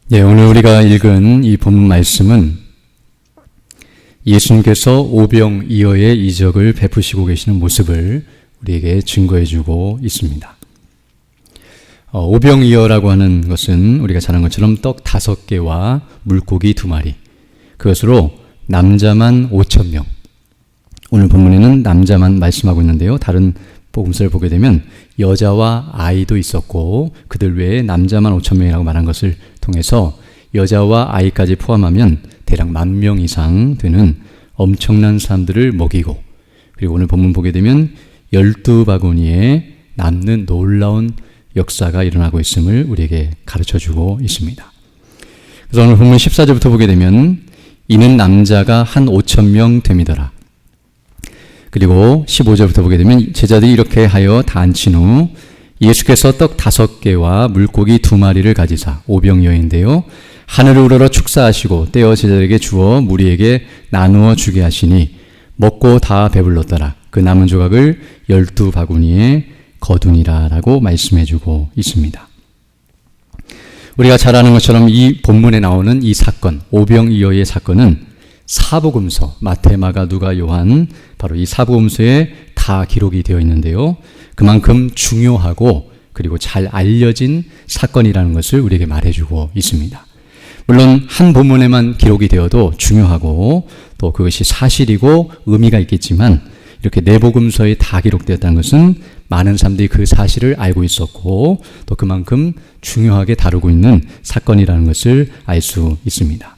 네, 오늘 우리가 읽은 이 본문 말씀은 예수님께서 오병이어의 이적을 베푸시고 계시는 모습을 우리에게 증거해주고 있습니다. 오병이어라고 하는 것은 우리가 잘 아는 것처럼 떡 5개와 물고기 2마리, 그것으로 남자만 5,000명. 오늘 본문에는 남자만 말씀하고 있는데요. 다른 복음서를 보게 되면 여자와 아이도 있었고 그들 외에 남자만 5,000명이라고 말한 것을 통해서 여자와 아이까지 포함하면 대략 10,000명 이상 되는 엄청난 사람들을 먹이고, 그리고 오늘 본문 보게 되면 12바구니에 남는 놀라운 역사가 일어나고 있음을 우리에게 가르쳐주고 있습니다. 그래서 오늘 본문 14절부터 보게 되면 이는 남자가 한 5,000명 됨이더라. 그리고 15절부터 보게 되면 제자들이 이렇게 하여 다 앉힌 후 예수께서 떡 5개와 물고기 2마리를 가지사, 오병이어인데요, 하늘을 우러러 축사하시고 떼어 제자들에게 주어 무리에게 나누어 주게 하시니 먹고 다 배불렀더라. 그 남은 조각을 12바구니에 거두니라 라고 말씀해주고 있습니다. 우리가 잘 아는 것처럼 이 본문에 나오는 이 사건, 오병이어의 사건은 사복음서, 마태, 마가, 누가, 요한, 바로 이 사복음서에 다 기록이 되어 있는데요, 그만큼 중요하고 그리고 잘 알려진 사건이라는 것을 우리에게 말해주고 있습니다. 물론 한 본문에만 기록이 되어도 중요하고 또 그것이 사실이고 의미가 있겠지만, 이렇게 네 복음서에 다 기록되었다는 것은 많은 사람들이 그 사실을 알고 있었고 또 그만큼 중요하게 다루고 있는 사건이라는 것을 알 수 있습니다.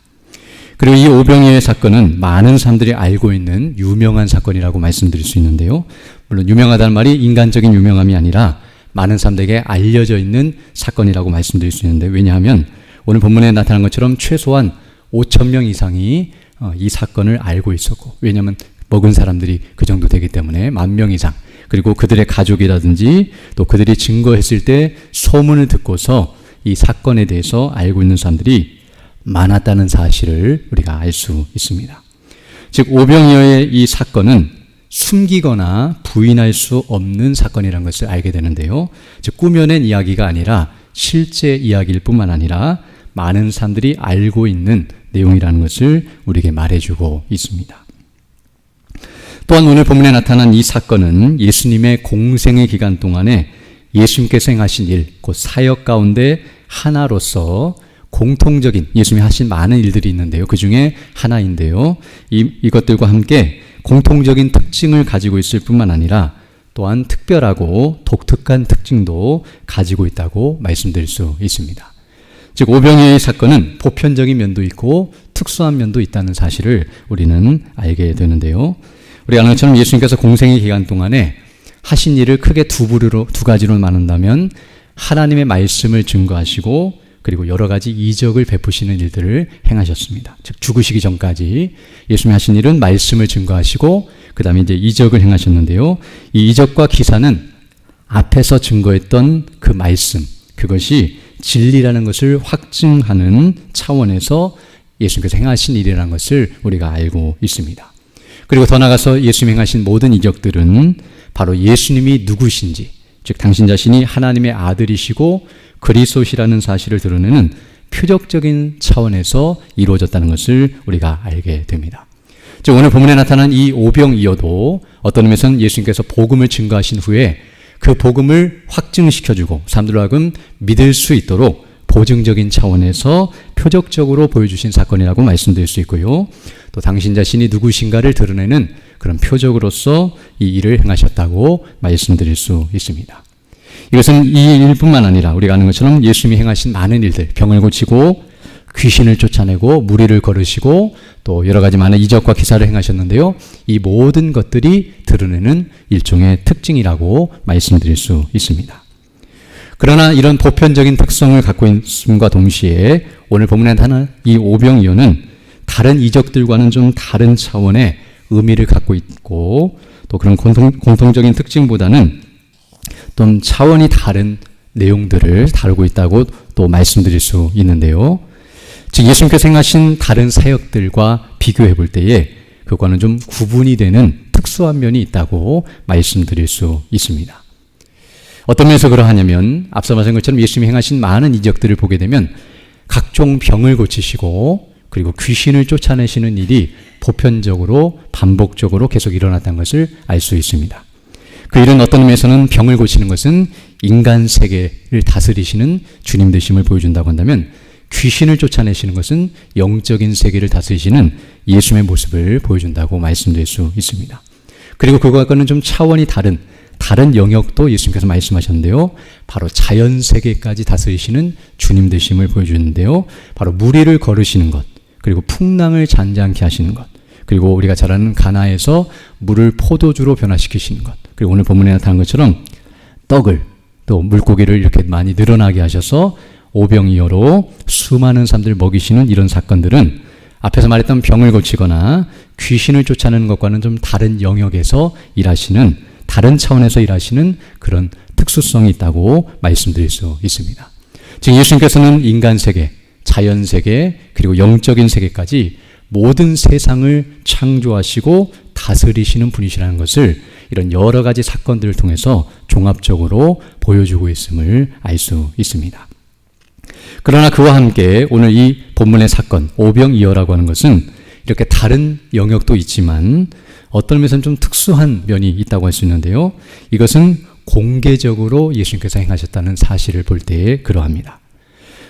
그리고 이 오병이어의 사건은 많은 사람들이 알고 있는 유명한 사건이라고 말씀드릴 수 있는데요, 물론 유명하다는 말이 인간적인 유명함이 아니라 많은 사람들에게 알려져 있는 사건이라고 말씀드릴 수 있는데, 왜냐하면 오늘 본문에 나타난 것처럼 최소한 5,000명 이상이 이 사건을 알고 있었고, 왜냐하면 먹은 사람들이 그 정도 되기 때문에 10,000명 이상, 그리고 그들의 가족이라든지 또 그들이 증거했을 때 소문을 듣고서 이 사건에 대해서 알고 있는 사람들이 많았다는 사실을 우리가 알 수 있습니다. 즉 오병이어의 이 사건은 숨기거나 부인할 수 없는 사건이라는 것을 알게 되는데요, 즉 꾸며낸 이야기가 아니라 실제 이야기일 뿐만 아니라 많은 사람들이 알고 있는 내용이라는 것을 우리에게 말해주고 있습니다. 또한 오늘 본문에 나타난 이 사건은 예수님의 공생의 기간 동안에 예수님께서 행하신 일, 곧 사역 가운데 하나로서 공통적인 예수님이 하신 많은 일들이 있는데요, 그 중에 하나인데요, 이것들과 함께 공통적인 특징을 가지고 있을 뿐만 아니라 또한 특별하고 독특한 특징도 가지고 있다고 말씀드릴 수 있습니다. 즉 오병이어의 사건은 보편적인 면도 있고 특수한 면도 있다는 사실을 우리는 알게 되는데요, 우리가 아는 것처럼 예수님께서 공생의 기간 동안에 하신 일을 크게 두 가지로 나눈다면 하나님의 말씀을 증거하시고 그리고 여러 가지 이적을 베푸시는 일들을 행하셨습니다. 즉 죽으시기 전까지 예수님이 하신 일은 말씀을 증거하시고 그 다음에 이제 이적을 행하셨는데요, 이 이적과 기사는 앞에서 증거했던 그 말씀, 그것이 진리라는 것을 확증하는 차원에서 예수님께서 행하신 일이라는 것을 우리가 알고 있습니다. 그리고 더 나아가서 예수님이 행하신 모든 이적들은 바로 예수님이 누구신지, 즉 당신 자신이 하나님의 아들이시고 그리스도시라는 사실을 드러내는 표적적인 차원에서 이루어졌다는 것을 우리가 알게 됩니다. 즉 오늘 본문에 나타난 이 오병이어도 어떤 의미에서는 예수님께서 복음을 증거하신 후에 그 복음을 확증시켜주고 사람들로 하여금 믿을 수 있도록 보증적인 차원에서 표적적으로 보여주신 사건이라고 말씀드릴 수 있고요, 또 당신 자신이 누구신가를 드러내는 그런 표적으로서 이 일을 행하셨다고 말씀드릴 수 있습니다. 이것은 이 일뿐만 아니라 우리가 아는 것처럼 예수님이 행하신 많은 일들, 병을 고치고 귀신을 쫓아내고 무리를 걸으시고 또 여러 가지 많은 이적과 기사를 행하셨는데요, 이 모든 것들이 드러내는 일종의 특징이라고 말씀드릴 수 있습니다. 그러나 이런 보편적인 특성을 갖고 있음과 동시에 오늘 본문에 나타난 이 오병이어는 다른 이적들과는 좀 다른 차원의 의미를 갖고 있고 또 그런 공통적인 특징보다는 좀 차원이 다른 내용들을 다루고 있다고 또 말씀드릴 수 있는데요, 즉 예수님께서 행하신 다른 사역들과 비교해 볼 때에 그것과는 좀 구분이 되는 특수한 면이 있다고 말씀드릴 수 있습니다. 어떤 면에서 그러하냐면 앞서 말씀한 것처럼 예수님이 행하신 많은 이적들을 보게 되면 각종 병을 고치시고 그리고 귀신을 쫓아내시는 일이 보편적으로 반복적으로 계속 일어났다는 것을 알 수 있습니다. 그 일은 어떤 의미에서는 병을 고치는 것은 인간 세계를 다스리시는 주님 되심을 보여준다고 한다면, 귀신을 쫓아내시는 것은 영적인 세계를 다스리시는 예수님의 모습을 보여준다고 말씀드릴 수 있습니다. 그리고 그것과는 좀 차원이 다른 영역도 예수님께서 말씀하셨는데요. 바로 자연 세계까지 다스리시는 주님 되심을 보여주는데요. 바로 물 위를 걸으시는 것, 그리고 풍랑을 잔잔케 하시는 것, 그리고 우리가 잘 아는 가나에서 물을 포도주로 변화시키시는 것, 그리고 오늘 본문에 나타난 것처럼 떡을 또 물고기를 이렇게 많이 늘어나게 하셔서 오병이어로 수많은 사람들을 먹이시는 이런 사건들은 앞에서 말했던 병을 고치거나 귀신을 쫓아내는 것과는 좀 다른 영역에서 일하시는, 다른 차원에서 일하시는 그런 특수성이 있다고 말씀드릴 수 있습니다. 즉 예수님께서는 인간 세계, 자연 세계, 그리고 영적인 세계까지 모든 세상을 창조하시고 다스리시는 분이시라는 것을 이런 여러 가지 사건들을 통해서 종합적으로 보여주고 있음을 알 수 있습니다. 그러나 그와 함께 오늘 이 본문의 사건, 오병이어라고 하는 것은 이렇게 다른 영역도 있지만 어떤 면에서는 좀 특수한 면이 있다고 할 수 있는데요. 이것은 공개적으로 예수님께서 행하셨다는 사실을 볼 때에 그러합니다.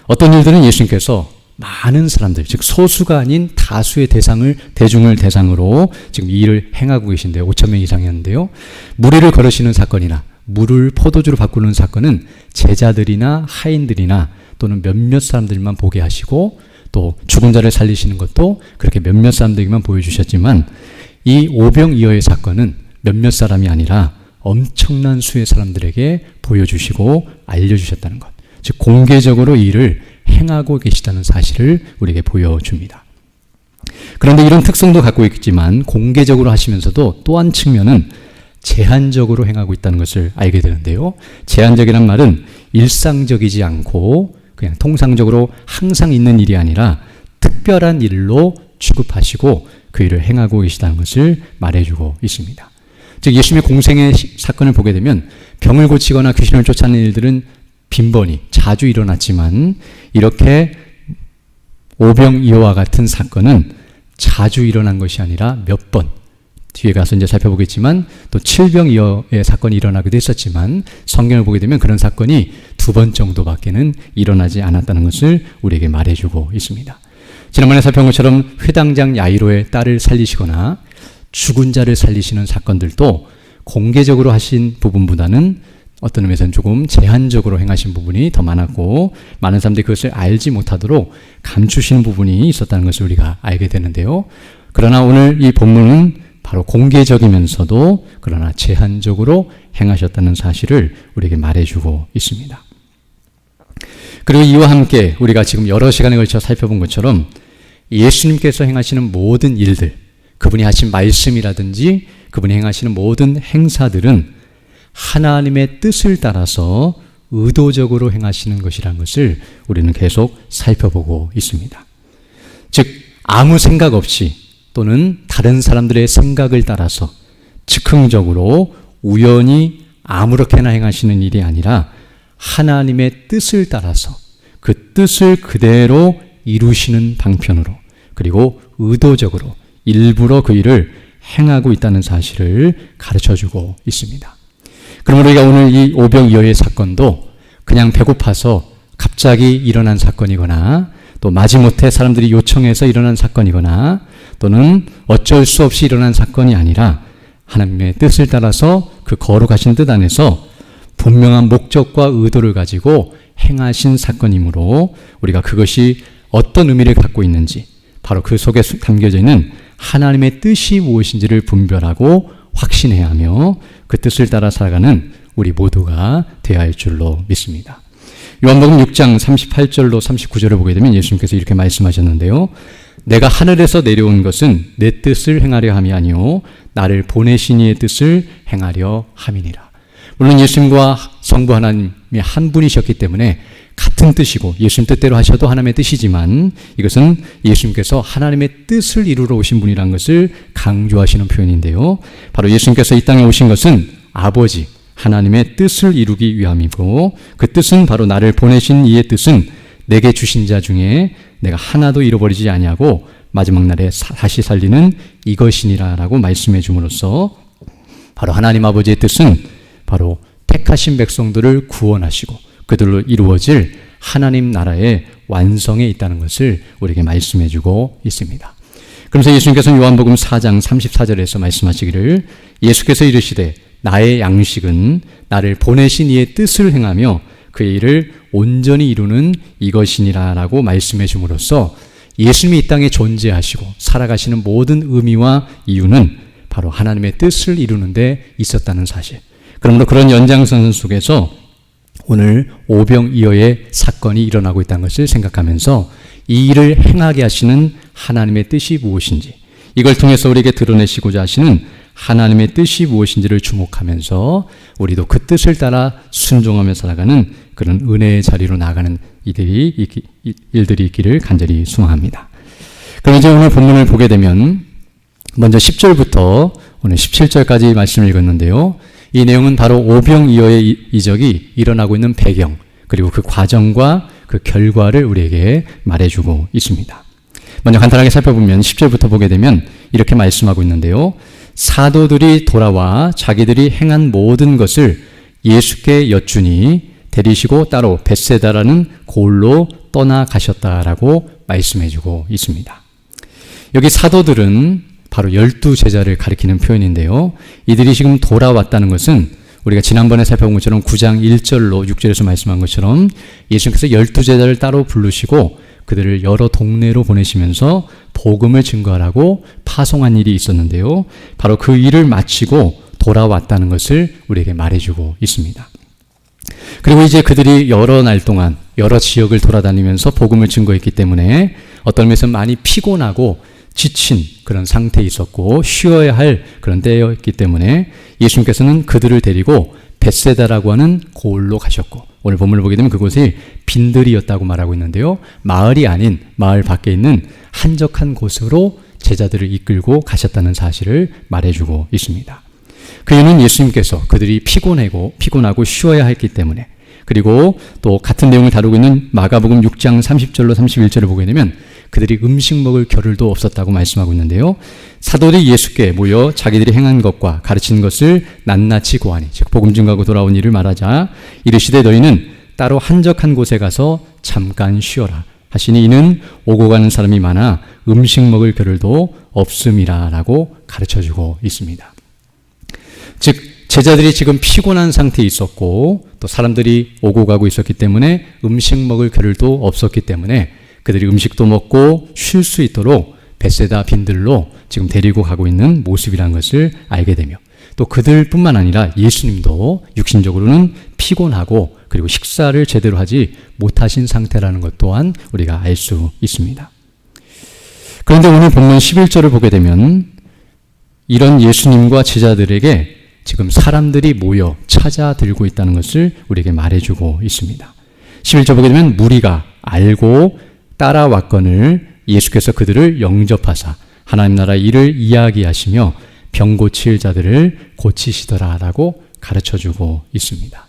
어떤 일들은 예수님께서 많은 사람들, 즉 소수가 아닌 다수의 대중을 대상으로 지금 이 일을 행하고 계신데요. 5,000명 이상이었는데요. 물 위를 걸으시는 사건이나 물을 포도주로 바꾸는 사건은 제자들이나 하인들이나 또는 몇몇 사람들만 보게 하시고, 또 죽은 자를 살리시는 것도 그렇게 몇몇 사람들에게만 보여주셨지만, 이 오병이어의 사건은 몇몇 사람이 아니라 엄청난 수의 사람들에게 보여주시고 알려주셨다는 것, 즉 공개적으로 이 일을 행하고 계시다는 사실을 우리에게 보여줍니다. 그런데 이런 특성도 갖고 있지만 공개적으로 하시면서도 또 한 측면은 제한적으로 행하고 있다는 것을 알게 되는데요. 제한적이란 말은 일상적이지 않고 그냥 통상적으로 항상 있는 일이 아니라 특별한 일로 취급하시고 그 일을 행하고 계시다는 것을 말해주고 있습니다. 즉 예수님의 공생의 사건을 보게 되면 병을 고치거나 귀신을 쫓아내는 일들은 빈번히 자주 일어났지만, 이렇게 오병이어와 같은 사건은 자주 일어난 것이 아니라 몇 번, 뒤에 가서 이제 살펴보겠지만 또 칠병이어의 사건이 일어나기도 했었지만 성경을 보게 되면 그런 사건이 2번 정도밖에는 일어나지 않았다는 것을 우리에게 말해주고 있습니다. 지난번에 살펴본 것처럼 회당장 야이로의 딸을 살리시거나 죽은 자를 살리시는 사건들도 공개적으로 하신 부분보다는 어떤 의미에서는 조금 제한적으로 행하신 부분이 더 많았고, 많은 사람들이 그것을 알지 못하도록 감추시는 부분이 있었다는 것을 우리가 알게 되는데요. 그러나 오늘 이 본문은 바로 공개적이면서도 그러나 제한적으로 행하셨다는 사실을 우리에게 말해주고 있습니다. 그리고 이와 함께 우리가 지금 여러 시간에 걸쳐 살펴본 것처럼 예수님께서 행하시는 모든 일들, 그분이 하신 말씀이라든지 그분이 행하시는 모든 행사들은 하나님의 뜻을 따라서 의도적으로 행하시는 것이라는 것을 우리는 계속 살펴보고 있습니다. 즉 아무 생각 없이 또는 다른 사람들의 생각을 따라서 즉흥적으로 우연히 아무렇게나 행하시는 일이 아니라 하나님의 뜻을 따라서 그 뜻을 그대로 이루시는 방편으로, 그리고 의도적으로 일부러 그 일을 행하고 있다는 사실을 가르쳐주고 있습니다. 그럼 우리가 오늘 이 오병이어의 사건도 그냥 배고파서 갑자기 일어난 사건이거나 또 마지못해 사람들이 요청해서 일어난 사건이거나 또는 어쩔 수 없이 일어난 사건이 아니라 하나님의 뜻을 따라서 그 거룩하신 뜻 안에서 분명한 목적과 의도를 가지고 행하신 사건이므로 우리가 그것이 어떤 의미를 갖고 있는지, 바로 그 속에 담겨져 있는 하나님의 뜻이 무엇인지를 분별하고 확신해야 하며 그 뜻을 따라 살아가는 우리 모두가 되어야 할 줄로 믿습니다. 요한복음 6장 38절로 39절을 보게 되면 예수님께서 이렇게 말씀하셨는데요. 내가 하늘에서 내려온 것은 내 뜻을 행하려 함이 아니요 나를 보내신 이의 뜻을 행하려 함이니라. 물론 예수님과 성부 하나님이 한 분이셨기 때문에 같은 뜻이고 예수님 뜻대로 하셔도 하나님의 뜻이지만, 이것은 예수님께서 하나님의 뜻을 이루러 오신 분이라는 것을 강조하시는 표현인데요. 바로 예수님께서 이 땅에 오신 것은 아버지 하나님의 뜻을 이루기 위함이고, 그 뜻은 바로 나를 보내신 이의 뜻은 내게 주신 자 중에 내가 하나도 잃어버리지 아니하고 마지막 날에 다시 살리는 이것이니라 라고 말씀해 줌으로써 바로 하나님 아버지의 뜻은 바로 택하신 백성들을 구원하시고 그들로 이루어질 하나님 나라의 완성에 있다는 것을 우리에게 말씀해 주고 있습니다. 그러면서 예수님께서는 요한복음 4장 34절에서 말씀하시기를 예수께서 이르시되 나의 양식은 나를 보내신 이의 뜻을 행하며 그의 일을 온전히 이루는 이것이니라 라고 말씀해 줌으로써 예수님이 이 땅에 존재하시고 살아가시는 모든 의미와 이유는 바로 하나님의 뜻을 이루는 데 있었다는 사실. 그러므로 그런 연장선 속에서 오늘 오병이어의 사건이 일어나고 있다는 것을 생각하면서 이 일을 행하게 하시는 하나님의 뜻이 무엇인지, 이걸 통해서 우리에게 드러내시고자 하시는 하나님의 뜻이 무엇인지를 주목하면서 우리도 그 뜻을 따라 순종하며 살아가는 그런 은혜의 자리로 나아가는 일들이 있기를 간절히 소망합니다. 그럼 이제 오늘 본문을 보게 되면 먼저 10절부터 오늘 17절까지 말씀을 읽었는데요. 이 내용은 바로 오병이어의 이적이 일어나고 있는 배경, 그리고 그 과정과 그 결과를 우리에게 말해주고 있습니다. 먼저 간단하게 살펴보면 10절부터 보게 되면 이렇게 말씀하고 있는데요. 사도들이 돌아와 자기들이 행한 모든 것을 예수께 여쭈니 데리시고 따로 벳세다라는 고을로 떠나가셨다라고 말씀해주고 있습니다. 여기 사도들은 바로 12제자를 가리키는 표현인데요. 이들이 지금 돌아왔다는 것은 우리가 지난번에 살펴본 것처럼 9장 1절로 6절에서 말씀한 것처럼 예수님께서 12제자를 따로 부르시고 그들을 여러 동네로 보내시면서 복음을 증거하라고 파송한 일이 있었는데요. 바로 그 일을 마치고 돌아왔다는 것을 우리에게 말해주고 있습니다. 그리고 이제 그들이 여러 날 동안 여러 지역을 돌아다니면서 복음을 증거했기 때문에 어떤 면에서 많이 피곤하고 지친 그런 상태에 있었고 쉬어야 할 그런 때였기 때문에 예수님께서는 그들을 데리고 벳세다라고 하는 고을로 가셨고, 오늘 본문을 보게 되면 그곳이 빈들이었다고 말하고 있는데요. 마을이 아닌 마을 밖에 있는 한적한 곳으로 제자들을 이끌고 가셨다는 사실을 말해주고 있습니다. 그 이유는 예수님께서 그들이 피곤하고 쉬어야 했기 때문에, 그리고 또 같은 내용을 다루고 있는 마가복음 6장 30절로 31절을 보게 되면 그들이 음식 먹을 겨를도 없었다고 말씀하고 있는데요. 사도들이 예수께 모여 자기들이 행한 것과 가르치는 것을 낱낱이 고하니, 즉 복음 증거하고 돌아온 일을 말하자 이르시되 너희는 따로 한적한 곳에 가서 잠깐 쉬어라 하시니 이는 오고 가는 사람이 많아 음식 먹을 겨를도 없음이라 라고 가르쳐주고 있습니다. 즉 제자들이 지금 피곤한 상태에 있었고 또 사람들이 오고 가고 있었기 때문에 음식 먹을 겨를도 없었기 때문에 그들이 음식도 먹고 쉴 수 있도록 벳세다 빈들로 지금 데리고 가고 있는 모습이라는 것을 알게 되며, 또 그들뿐만 아니라 예수님도 육신적으로는 피곤하고 그리고 식사를 제대로 하지 못하신 상태라는 것 또한 우리가 알 수 있습니다. 그런데 오늘 본문 11절을 보게 되면 이런 예수님과 제자들에게 지금 사람들이 모여 찾아들고 있다는 것을 우리에게 말해주고 있습니다. 11절 보게 되면 무리가 알고 따라왔거늘 예수께서 그들을 영접하사 하나님 나라 일을 이야기하시며 병 고칠 자들을 고치시더라라고 가르쳐주고 있습니다.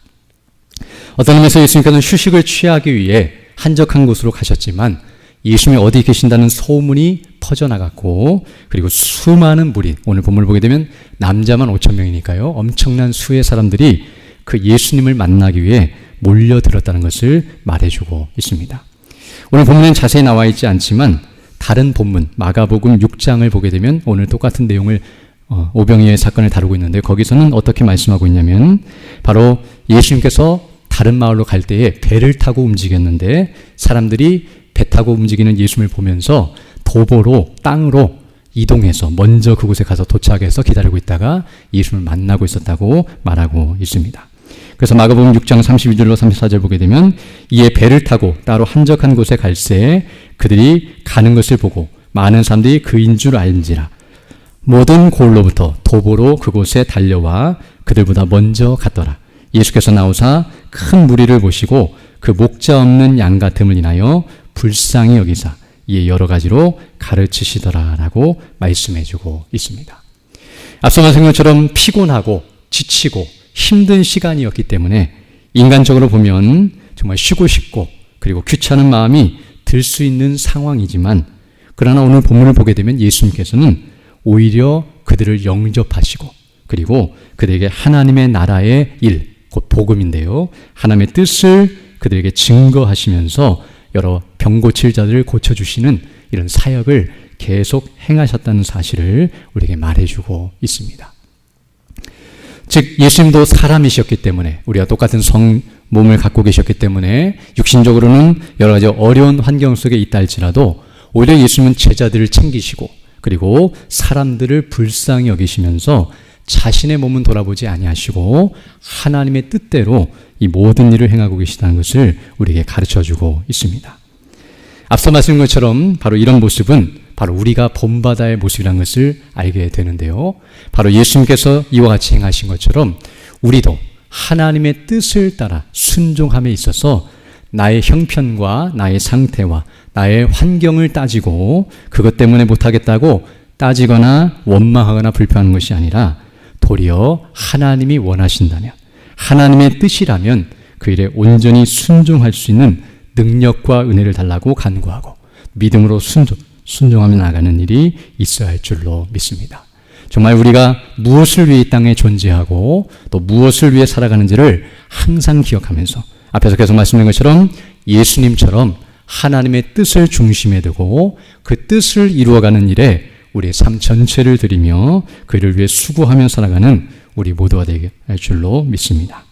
어떤 의미에서 예수님께서는 휴식을 취하기 위해 한적한 곳으로 가셨지만 예수님이 어디 계신다는 소문이 퍼져나갔고, 그리고 수많은 무리, 오늘 본문을 보게 되면 남자만 5,000명이니까요. 엄청난 수의 사람들이 그 예수님을 만나기 위해 몰려들었다는 것을 말해주고 있습니다. 오늘 본문엔 자세히 나와 있지 않지만 다른 본문 마가복음 6장을 보게 되면 오늘 똑같은 내용을 오병이어의 사건을 다루고 있는데 거기서는 어떻게 말씀하고 있냐면 바로 예수님께서 다른 마을로 갈 때에 배를 타고 움직였는데 사람들이 배 타고 움직이는 예수님을 보면서 도보로 땅으로 이동해서 먼저 그곳에 가서 도착해서 기다리고 있다가 예수님을 만나고 있었다고 말하고 있습니다. 그래서 마가복음 6장 32절로 34절 보게 되면 이에 배를 타고 따로 한적한 곳에 갈새 그들이 가는 것을 보고 많은 사람들이 그인 줄 알지라 모든 고을로부터 도보로 그곳에 달려와 그들보다 먼저 갔더라. 예수께서 나오사 큰 무리를 보시고 그 목자 없는 양 같음을 인하여 불쌍히 여기사 이에 여러 가지로 가르치시더라라고 말씀해주고 있습니다. 앞서 말씀한 것처럼 피곤하고 지치고 힘든 시간이었기 때문에 인간적으로 보면 정말 쉬고 싶고 그리고 귀찮은 마음이 들 수 있는 상황이지만, 그러나 오늘 본문을 보게 되면 예수님께서는 오히려 그들을 영접하시고, 그리고 그들에게 하나님의 나라의 일, 곧 복음인데요, 하나님의 뜻을 그들에게 증거하시면서 여러 병 고칠 자들을 고쳐주시는 이런 사역을 계속 행하셨다는 사실을 우리에게 말해주고 있습니다. 즉 예수님도 사람이셨기 때문에, 우리와 똑같은 몸을 갖고 계셨기 때문에 육신적으로는 여러 가지 어려운 환경 속에 있다 할지라도 오히려 예수님은 제자들을 챙기시고, 그리고 사람들을 불쌍히 여기시면서 자신의 몸은 돌아보지 아니하시고 하나님의 뜻대로 이 모든 일을 행하고 계시다는 것을 우리에게 가르쳐주고 있습니다. 앞서 말씀드린 것처럼 바로 이런 모습은 바로 우리가 본받아야 할 모습이라는 것을 알게 되는데요, 바로 예수님께서 이와 같이 행하신 것처럼 우리도 하나님의 뜻을 따라 순종함에 있어서 나의 형편과 나의 상태와 나의 환경을 따지고 그것 때문에 못하겠다고 따지거나 원망하거나 불평하는 것이 아니라, 도리어 하나님이 원하신다면, 하나님의 뜻이라면 그 일에 온전히 순종할 수 있는 능력과 은혜를 달라고 간구하고 믿음으로 순종하며 나가는 일이 있어야 할 줄로 믿습니다. 정말 우리가 무엇을 위해 이 땅에 존재하고 또 무엇을 위해 살아가는지를 항상 기억하면서 앞에서 계속 말씀드린 것처럼 예수님처럼 하나님의 뜻을 중심에 두고 그 뜻을 이루어가는 일에 우리의 삶 전체를 드리며 그 일을 위해 수고하며 살아가는 우리 모두가 되게 할 줄로 믿습니다.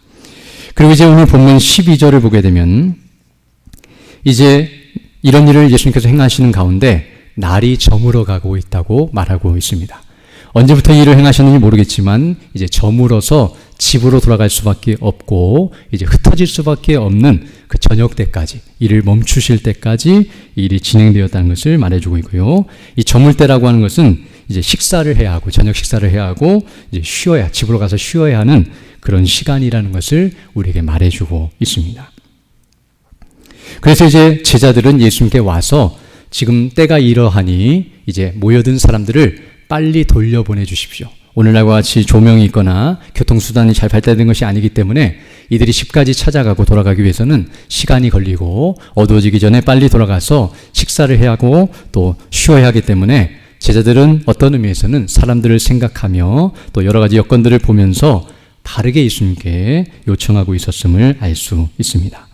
그리고 이제 오늘 본문 12절을 보게 되면 이제 이런 일을 예수님께서 행하시는 가운데 날이 저물어 가고 있다고 말하고 있습니다. 언제부터 이 일을 행하셨는지 모르겠지만 이제 저물어서 집으로 돌아갈 수밖에 없고 이제 흩어질 수밖에 없는 그 저녁 때까지, 일을 멈추실 때까지 일이 진행되었다는 것을 말해주고 있고요. 이 저물 때라고 하는 것은 이제 식사를 해야 하고, 저녁 식사를 해야 하고 이제 집으로 가서 쉬어야 하는 그런 시간이라는 것을 우리에게 말해주고 있습니다. 그래서 이제 제자들은 예수님께 와서 지금 때가 이러하니 이제 모여든 사람들을 빨리 돌려보내 주십시오. 오늘날과 같이 조명이 있거나 교통수단이 잘 발달된 것이 아니기 때문에 이들이 집까지 찾아가고 돌아가기 위해서는 시간이 걸리고 어두워지기 전에 빨리 돌아가서 식사를 해야 하고 또 쉬어야 하기 때문에 제자들은 어떤 의미에서는 사람들을 생각하며 또 여러 가지 여건들을 보면서 바르게 예수님께 요청하고 있었음을 알 수 있습니다.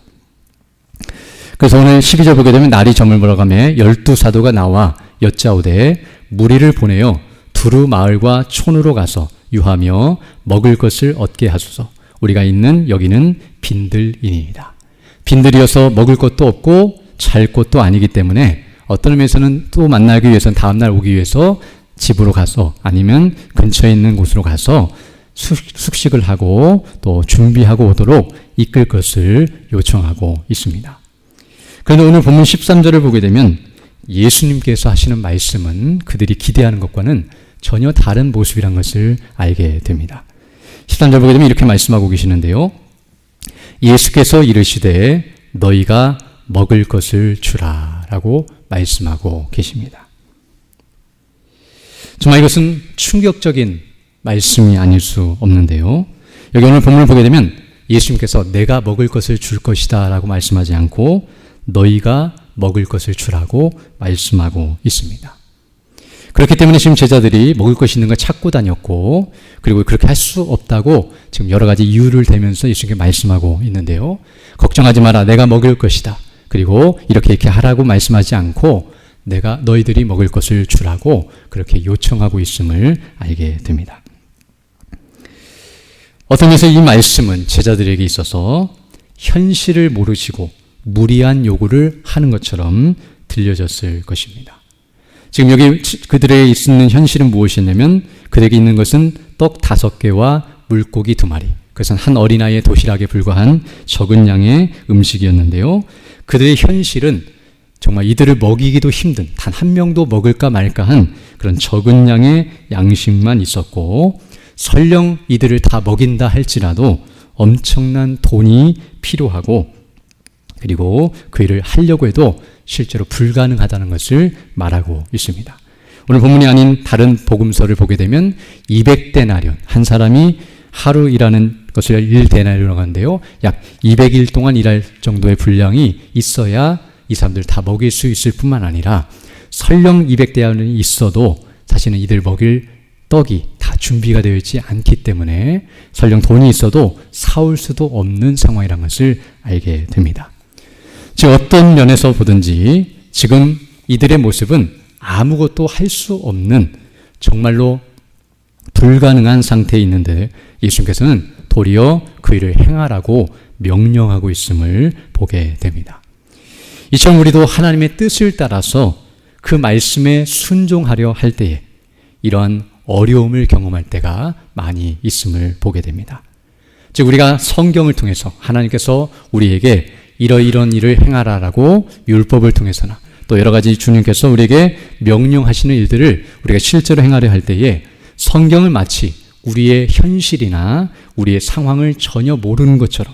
그래서 오늘 12절 보게 되면 날이 저물어가며 12사도가 나와 여짜오되 무리를 보내어 두루 마을과 촌으로 가서 유하며 먹을 것을 얻게 하소서. 우리가 있는 여기는 빈들이니이다. 빈들이어서 먹을 것도 없고 잘 곳도 아니기 때문에 어떤 의미에서는 또 만나기 위해서는 다음날 오기 위해서 집으로 가서 아니면 근처에 있는 곳으로 가서 숙식을 하고 또 준비하고 오도록 이끌 것을 요청하고 있습니다. 그런데 오늘 본문 13절을 보게 되면 예수님께서 하시는 말씀은 그들이 기대하는 것과는 전혀 다른 모습이란 것을 알게 됩니다. 13절 보게 되면 이렇게 말씀하고 계시는데요, 예수께서 이르시되 너희가 먹을 것을 주라 라고 말씀하고 계십니다. 정말 이것은 충격적인 말씀이 아닐 수 없는데요, 여기 오늘 본문을 보게 되면 예수님께서 내가 먹을 것을 줄 것이다 라고 말씀하지 않고 너희가 먹을 것을 주라고 말씀하고 있습니다. 그렇기 때문에 지금 제자들이 먹을 것이 있는 걸 찾고 다녔고, 그리고 그렇게 할 수 없다고 지금 여러 가지 이유를 대면서 예수님께 말씀하고 있는데요, 걱정하지 마라, 내가 먹을 것이다. 그리고 이렇게 하라고 말씀하지 않고 내가 너희들이 먹을 것을 주라고 그렇게 요청하고 있음을 알게 됩니다. 어떤 면에서 이 말씀은 제자들에게 있어서 현실을 모르시고 무리한 요구를 하는 것처럼 들려졌을 것입니다. 지금 여기 그들에게 있는 현실은 무엇이냐면 그들에게 있는 것은 떡 5개와 물고기 2마리, 그것은 한 어린아이의 도시락에 불과한 적은 양의 음식이었는데요, 그들의 현실은 정말 이들을 먹이기도 힘든, 단 한 명도 먹을까 말까 한 그런 적은 양의 양식만 있었고, 설령 이들을 다 먹인다 할지라도 엄청난 돈이 필요하고, 그리고 그 일을 하려고 해도 실제로 불가능하다는 것을 말하고 있습니다. 오늘 본문이 아닌 다른 복음서를 보게 되면 200데나리온, 한 사람이 하루 일하는 그것을 1데나리온이라고 하는데요. 약 200일 동안 일할 정도의 분량이 있어야 이 사람들 다 먹일 수 있을 뿐만 아니라 설령 200데나리온이 있어도 사실은 이들 먹일 떡이 다 준비가 되어 있지 않기 때문에 설령 돈이 있어도 사올 수도 없는 상황이라는 것을 알게 됩니다. 즉 어떤 면에서 보든지 지금 이들의 모습은 아무것도 할 수 없는 정말로 불가능한 상태에 있는데 예수님께서는 도리어 그 일을 행하라고 명령하고 있음을 보게 됩니다. 이처럼 우리도 하나님의 뜻을 따라서 그 말씀에 순종하려 할 때에 이러한 어려움을 경험할 때가 많이 있음을 보게 됩니다. 즉 우리가 성경을 통해서 하나님께서 우리에게 이러이런 일을 행하라라고 율법을 통해서나 또 여러 가지 주님께서 우리에게 명령하시는 일들을 우리가 실제로 행하려 할 때에 성경을 마치 우리의 현실이나 우리의 상황을 전혀 모르는 것처럼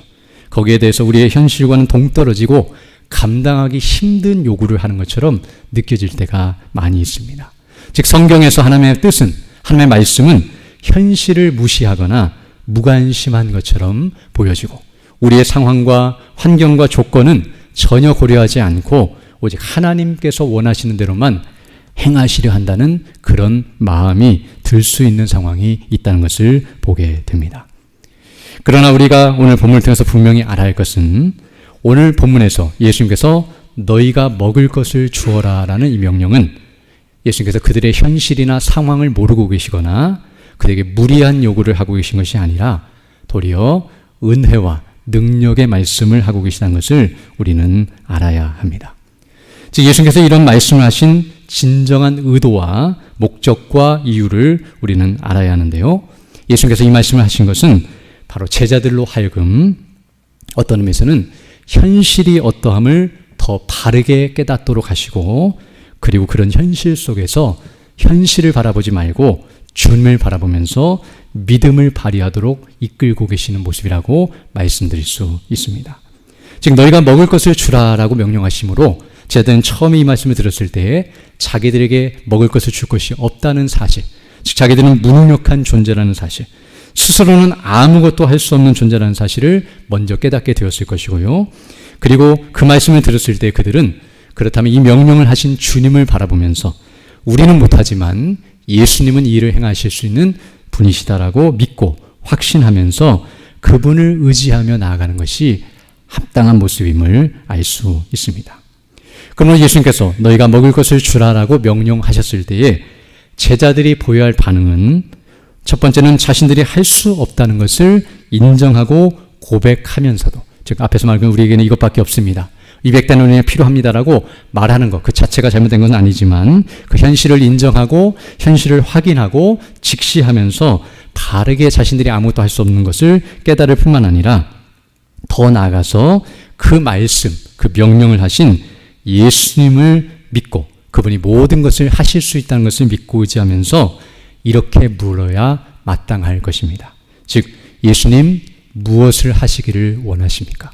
거기에 대해서 우리의 현실과는 동떨어지고 감당하기 힘든 요구를 하는 것처럼 느껴질 때가 많이 있습니다. 즉 성경에서 하나님의 뜻은, 하나님의 말씀은 현실을 무시하거나 무관심한 것처럼 보여지고 우리의 상황과 환경과 조건은 전혀 고려하지 않고 오직 하나님께서 원하시는 대로만 행하시려 한다는 그런 마음이 들 수 있는 상황이 있다는 것을 보게 됩니다. 그러나 우리가 오늘 본문을 통해서 분명히 알아야 할 것은 오늘 본문에서 예수님께서 너희가 먹을 것을 주어라 라는 이 명령은 예수님께서 그들의 현실이나 상황을 모르고 계시거나 그들에게 무리한 요구를 하고 계신 것이 아니라 도리어 은혜와 능력의 말씀을 하고 계시다는 것을 우리는 알아야 합니다. 즉 예수님께서 이런 말씀을 하신 진정한 의도와 목적과 이유를 우리는 알아야 하는데요. 예수님께서 이 말씀을 하신 것은 바로 제자들로 하여금 어떤 의미에서는 현실이 어떠함을 더 바르게 깨닫도록 하시고 그리고 그런 현실 속에서 현실을 바라보지 말고 주님을 바라보면서 믿음을 발휘하도록 이끌고 계시는 모습이라고 말씀드릴 수 있습니다. 즉 너희가 먹을 것을 주라라고 명령하심으로 제자들은 처음에 이 말씀을 들었을 때 자기들에게 먹을 것을 줄 것이 없다는 사실, 즉 자기들은 무능력한 존재라는 사실, 스스로는 아무것도 할 수 없는 존재라는 사실을 먼저 깨닫게 되었을 것이고요. 그리고 그 말씀을 들었을 때 그들은 그렇다면 이 명령을 하신 주님을 바라보면서 우리는 못하지만 예수님은 이 일을 행하실 수 있는 분이시다라고 믿고 확신하면서 그분을 의지하며 나아가는 것이 합당한 모습임을 알 수 있습니다. 그러므로 예수님께서 너희가 먹을 것을 주라라고 명령하셨을 때에 제자들이 보여야 할 반응은 첫 번째는 자신들이 할 수 없다는 것을 인정하고 고백하면서도, 즉 앞에서 말한 우리에게는 이것밖에 없습니다. 200데나리온이 필요합니다라고 말하는 것 그 자체가 잘못된 것은 아니지만 그 현실을 인정하고 현실을 확인하고 직시하면서 바르게 자신들이 아무것도 할 수 없는 것을 깨달을 뿐만 아니라 더 나아가서 그 말씀, 그 명령을 하신 예수님을 믿고 그분이 모든 것을 하실 수 있다는 것을 믿고 의지하면서 이렇게 물어야 마땅할 것입니다. 즉 예수님 무엇을 하시기를 원하십니까?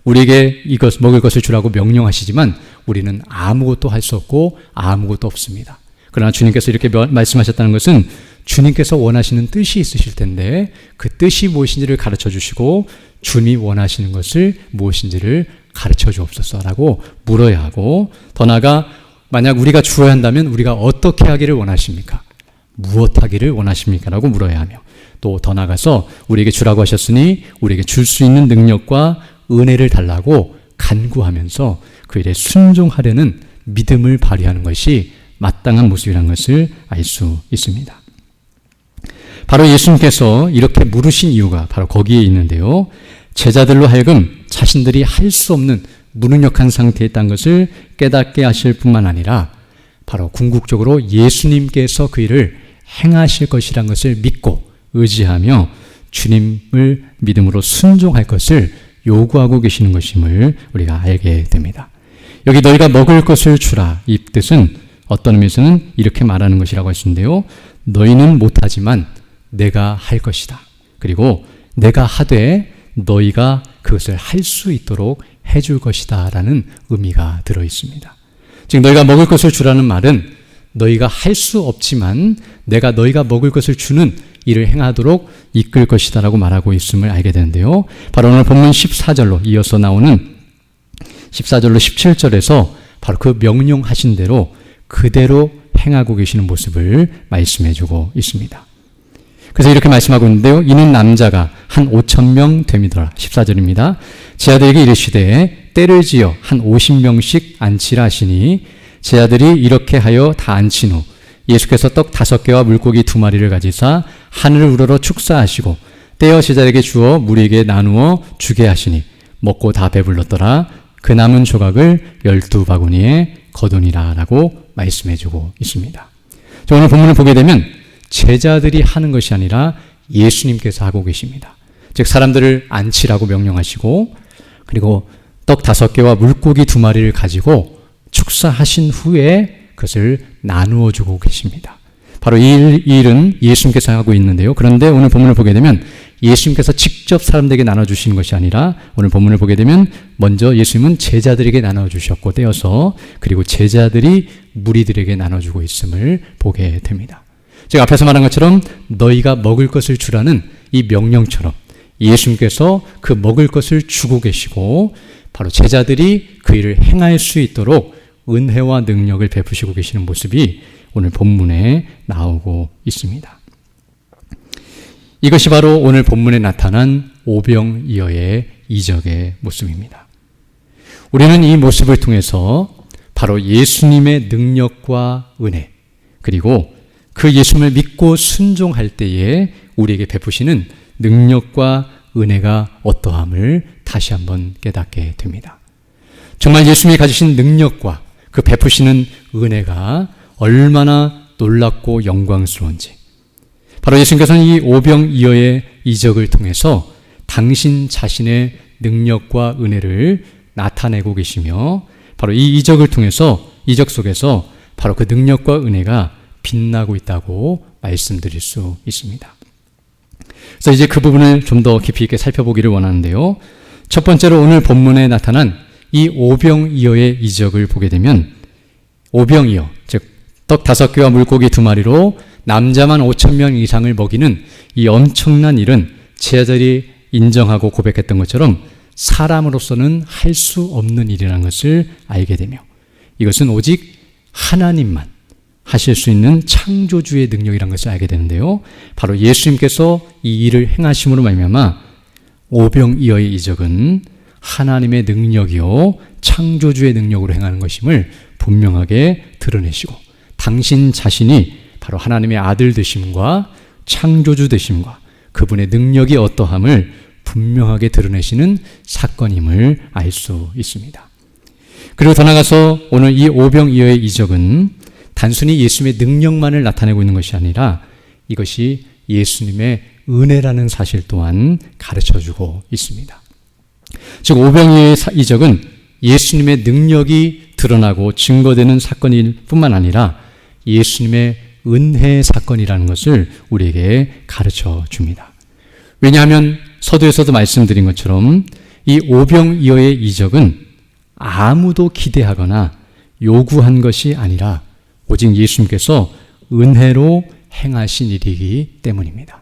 우리에게 이것 먹을 것을 주라고 명령하시지만 우리는 아무것도 할 수 없고 아무것도 없습니다. 그러나 주님께서 이렇게 말씀하셨다는 것은 주님께서 원하시는 뜻이 있으실 텐데 그 뜻이 무엇인지를 가르쳐 주시고 주님이 원하시는 것을 무엇인지를 가르쳐 주옵소서라고 물어야 하고 더 나아가 만약 우리가 주어야 한다면 우리가 어떻게 하기를 원하십니까? 무엇 하기를 원하십니까? 라고 물어야 하며 또 더 나아가서 우리에게 주라고 하셨으니 우리에게 줄 수 있는 능력과 은혜를 달라고 간구하면서 그 일에 순종하려는 믿음을 발휘하는 것이 마땅한 모습이라는 것을 알 수 있습니다. 바로 예수님께서 이렇게 물으신 이유가 바로 거기에 있는데요. 제자들로 하여금 자신들이 할 수 없는 무능력한 상태에 있다는 것을 깨닫게 하실 뿐만 아니라 바로 궁극적으로 예수님께서 그 일을 행하실 것이라는 것을 믿고 의지하며 주님을 믿음으로 순종할 것을 요구하고 계시는 것임을 우리가 알게 됩니다. 여기 너희가 먹을 것을 주라 이 뜻은 어떤 의미에서는 이렇게 말하는 것이라고 하시는데요. 너희는 못하지만 내가 할 것이다. 그리고 내가 하되 너희가 그것을 할 수 있도록 해줄 것이다 라는 의미가 들어있습니다. 즉 너희가 먹을 것을 주라는 말은 너희가 할 수 없지만 내가 너희가 먹을 것을 주는 이를 행하도록 이끌 것이다라고 말하고 있음을 알게 되는데요. 바로 오늘 본문 14절로 이어서 나오는 14절로 17절에서 바로 그 명령하신 대로 그대로 행하고 계시는 모습을 말씀해 주고 있습니다. 그래서 이렇게 말씀하고 있는데요. 이는 남자가 한 5,000명 됨이더라. 14절입니다. 제 아들에게 이르시되 때를 지어 한 50명씩 앉히라 하시니 제 아들이 이렇게 하여 다 앉힌 후 예수께서 떡 5개와 물고기 2마리를 가지사 하늘을 우러러 축사하시고 떼어 제자에게 주어 무리에게 나누어 주게 하시니 먹고 다 배불렀더라. 그 남은 조각을 12바구니에 거두니라 라고 말씀해 주고 있습니다. 오늘 본문을 보게 되면 제자들이 하는 것이 아니라 예수님께서 하고 계십니다. 즉 사람들을 앉히라고 명령하시고 그리고 떡 5개와 물고기 2마리를 가지고 축사하신 후에 그것을 나누어 주고 계십니다. 바로 이 일은 예수님께서 하고 있는데요. 그런데 오늘 본문을 보게 되면 예수님께서 직접 사람들에게 나눠주시는 것이 아니라 오늘 본문을 보게 되면 먼저 예수님은 제자들에게 나눠주셨고 떼어서 그리고 제자들이 무리들에게 나눠주고 있음을 보게 됩니다. 제가 앞에서 말한 것처럼 너희가 먹을 것을 주라는 이 명령처럼 예수님께서 그 먹을 것을 주고 계시고 바로 제자들이 그 일을 행할 수 있도록 은혜와 능력을 베푸시고 계시는 모습이 오늘 본문에 나오고 있습니다. 이것이 바로 오늘 본문에 나타난 오병이어의 이적의 모습입니다. 우리는 이 모습을 통해서 바로 예수님의 능력과 은혜 그리고 그 예수님을 믿고 순종할 때에 우리에게 베푸시는 능력과 은혜가 어떠함을 다시 한번 깨닫게 됩니다. 정말 예수님이 가지신 능력과 그 베푸시는 은혜가 얼마나 놀랍고 영광스러운지 바로 예수님께서는 이 오병이어의 이적을 통해서 당신 자신의 능력과 은혜를 나타내고 계시며 바로 이 이적을 통해서 이적 속에서 바로 그 능력과 은혜가 빛나고 있다고 말씀드릴 수 있습니다. 그래서 이제 그 부분을 좀 더 깊이 있게 살펴보기를 원하는데요. 첫 번째로 오늘 본문에 나타난 이 오병이어의 이적을 보게 되면 오병이어, 즉 떡 5개와 물고기 2마리로 남자만 5,000명 이상을 먹이는 이 엄청난 일은 제자들이 인정하고 고백했던 것처럼 사람으로서는 할 수 없는 일이라는 것을 알게 되며 이것은 오직 하나님만 하실 수 있는 창조주의 능력이라는 것을 알게 되는데요. 바로 예수님께서 이 일을 행하심으로 말미암아 오병이어의 이적은 하나님의 능력이요 창조주의 능력으로 행하는 것임을 분명하게 드러내시고 당신 자신이 바로 하나님의 아들 되심과 창조주 되심과 그분의 능력이 어떠함을 분명하게 드러내시는 사건임을 알 수 있습니다. 그리고 더 나아가서 오늘 이 오병이어의 이적은 단순히 예수님의 능력만을 나타내고 있는 것이 아니라 이것이 예수님의 은혜라는 사실 또한 가르쳐주고 있습니다. 즉 오병이어의 이적은 예수님의 능력이 드러나고 증거되는 사건일 뿐만 아니라 예수님의 은혜의 사건이라는 것을 우리에게 가르쳐 줍니다. 왜냐하면 서두에서도 말씀드린 것처럼 이 오병이어의 이적은 아무도 기대하거나 요구한 것이 아니라 오직 예수님께서 은혜로 행하신 일이기 때문입니다.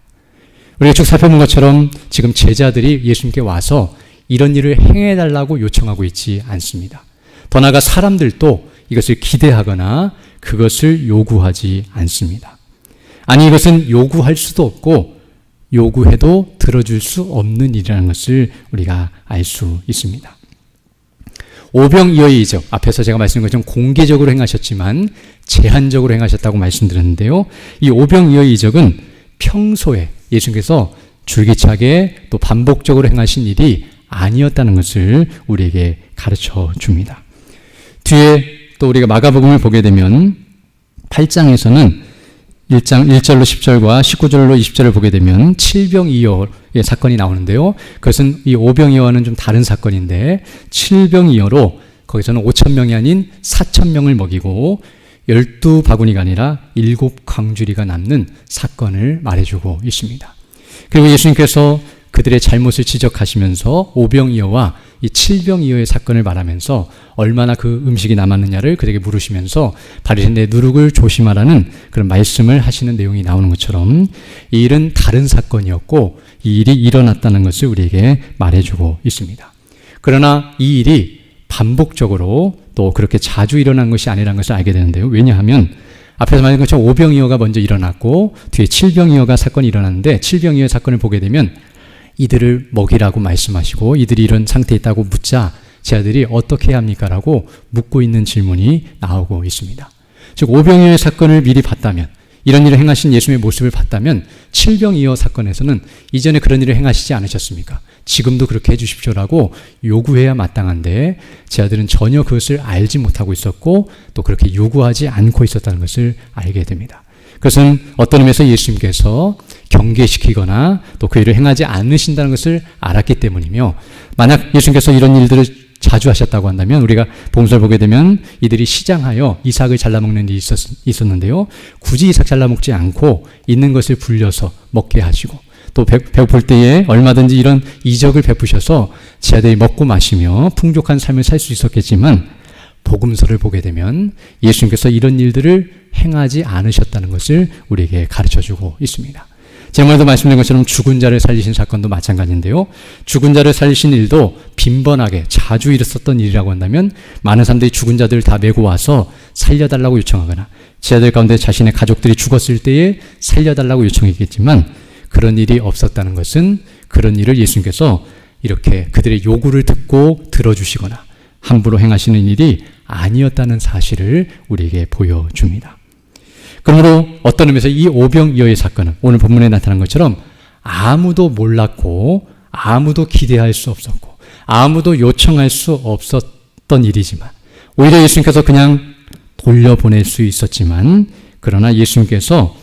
우리가 쭉 살펴본 것처럼 지금 제자들이 예수님께 와서 이런 일을 행해달라고 요청하고 있지 않습니다. 더 나아가 사람들도 이것을 기대하거나 그것을 요구하지 않습니다. 아니 이것은 요구할 수도 없고 요구해도 들어줄 수 없는 일이라는 것을 우리가 알 수 있습니다. 오병이어의 이적, 앞에서 제가 말씀드린 것처럼 공개적으로 행하셨지만 제한적으로 행하셨다고 말씀드렸는데요. 이 오병이어의 이적은 평소에 예수님께서 줄기차게 또 반복적으로 행하신 일이 아니었다는 것을 우리에게 가르쳐 줍니다. 뒤에 또 우리가 마가복음을 보게 되면 8장에서는 1장 1절로 10절과 19절로 20절을 보게 되면 칠병이어의 사건이 나오는데요. 그것은 이 오병이어와는 좀 다른 사건인데 칠병이어로 거기서는 5,000명이 아닌 4,000명을 먹이고 12바구니가 아니라 7광주리가 남는 사건을 말해주고 있습니다. 그리고 예수님께서 그들의 잘못을 지적하시면서 오병이어와 이 칠병이어의 사건을 말하면서 얼마나 그 음식이 남았느냐를 그에게 물으시면서 바리새인의 누룩을 조심하라는 그런 말씀을 하시는 내용이 나오는 것처럼 이 일은 다른 사건이었고 이 일이 일어났다는 것을 우리에게 말해주고 있습니다. 그러나 이 일이 반복적으로 또 그렇게 자주 일어난 것이 아니라는 것을 알게 되는데요. 왜냐하면 앞에서 말한 것처럼 오병이어가 먼저 일어났고 뒤에 칠병이어가 사건이 일어났는데 칠병이어 사건을 보게 되면 이들을 먹이라고 말씀하시고 이들이 이런 상태에 있다고 묻자 제 아들이 어떻게 해야 합니까? 라고 묻고 있는 질문이 나오고 있습니다. 즉 오병이어의 사건을 미리 봤다면 이런 일을 행하신 예수님의 모습을 봤다면 칠병이어 사건에서는 이전에 그런 일을 행하시지 않으셨습니까? 지금도 그렇게 해주십시오라고 요구해야 마땅한데 제 아들은 전혀 그것을 알지 못하고 있었고 또 그렇게 요구하지 않고 있었다는 것을 알게 됩니다. 그것은 어떤 의미에서 예수님께서 경계시키거나 또 그 일을 행하지 않으신다는 것을 알았기 때문이며 만약 예수님께서 이런 일들을 자주 하셨다고 한다면 우리가 복음서를 보게 되면 이들이 시장하여 이삭을 잘라먹는 일이 있었는데요. 굳이 이삭 잘라먹지 않고 있는 것을 불려서 먹게 하시고 또 배고플 때에 얼마든지 이런 이적을 베푸셔서 제 아들이 먹고 마시며 풍족한 삶을 살 수 있었겠지만 복음서를 보게 되면 예수님께서 이런 일들을 행하지 않으셨다는 것을 우리에게 가르쳐주고 있습니다. 제가 말씀드린 것처럼 죽은 자를 살리신 사건도 마찬가지인데요. 죽은 자를 살리신 일도 빈번하게 자주 일었었던 일이라고 한다면 많은 사람들이 죽은 자들을 다 메고 와서 살려달라고 요청하거나 제 아들 가운데 자신의 가족들이 죽었을 때에 살려달라고 요청했겠지만 그런 일이 없었다는 것은 그런 일을 예수님께서 이렇게 그들의 요구를 듣고 들어주시거나 함부로 행하시는 일이 아니었다는 사실을 우리에게 보여줍니다. 그러므로 어떤 의미에서 이 오병이어의 사건은 오늘 본문에 나타난 것처럼 아무도 몰랐고 아무도 기대할 수 없었고 아무도 요청할 수 없었던 일이지만 오히려 예수님께서 그냥 돌려보낼 수 있었지만 그러나 예수님께서